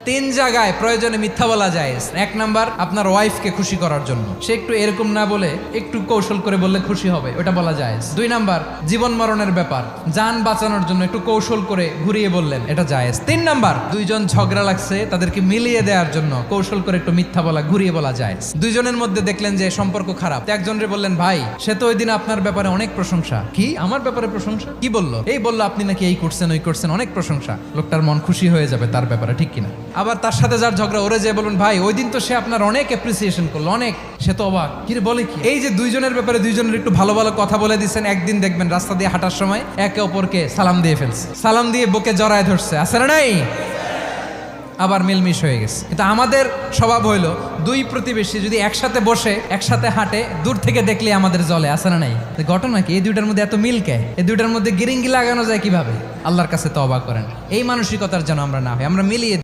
তিন জায়গায় প্রয়োজনে মিথ্যা বলা যায়। এক নাম্বার, আপনার ওয়াইফকে খুশি করার জন্য, সে একটু এরকম না বলে একটু কৌশল করে বললে খুশি হবে, ওটা বলা যায়। দুই নাম্বার, জীবন মরণের ব্যাপার, যান বাঁচানোর জন্য একটু কৌশল করে ঘুরিয়ে বললেন, এটা জায়েজ। তিন নাম্বার, দুইজন ঝগড়া লাগছে তাদেরকে মিলিয়ে দেওয়ার জন্য কৌশল করে একটু মিথ্যা বলা, ঘুরিয়ে বলা যায়। দুইজনের মধ্যে দেখলেন যে সম্পর্ক খারাপ, একজনরে বললেন, ভাই সে তো ওই দিন আপনার ব্যাপারে অনেক প্রশংসা। কি আমার ব্যাপারে প্রশংসা? কি বললো? এই বললো আপনি নাকি এই করছেন ওই করছেন, অনেক প্রশংসা। লোকটার মন খুশি হয়ে যাবে তার ব্যাপারে, ঠিক কিনা? আবার তার সাথে যার ঝগড়া, ওরে যে বলুন, ভাই ওই দিন তো সে আপনার অনেক অ্যাপ্রিসিয়েশন করলো, অনেক, সে তো অবাক, কি রে বলে কি? এই যে দুইজনের ব্যাপারে দুইজনের একটু ভালো ভালো কথা বলে দিচ্ছেন, একদিন দেখবেন রাস্তা দিয়ে হাঁটার সময় একে অপরকে সালাম দিয়ে ফেলছে, সালাম দিয়ে বুকে জড়ায় ধরছে, আছে না নাই? আবার মিলমিশ হয়ে গেছে। কিন্তু আমাদের স্বভাব হইলো, দুই প্রতিবেশী যদি একসাথে বসে একসাথে হাঁটে, দূর থেকে দেখলে আমাদের জলে, আছে না নাই? ঘটনা কি? এই দুইটার মধ্যে এত মিল কে? এই দুইটার মধ্যে গিরিঙ্গি লাগানো যায় কিভাবে? আল্লাহর কাছে তওবা করেন, এই মানসিকতার যেন আমরা না হয়, আমরা মিলিয়ে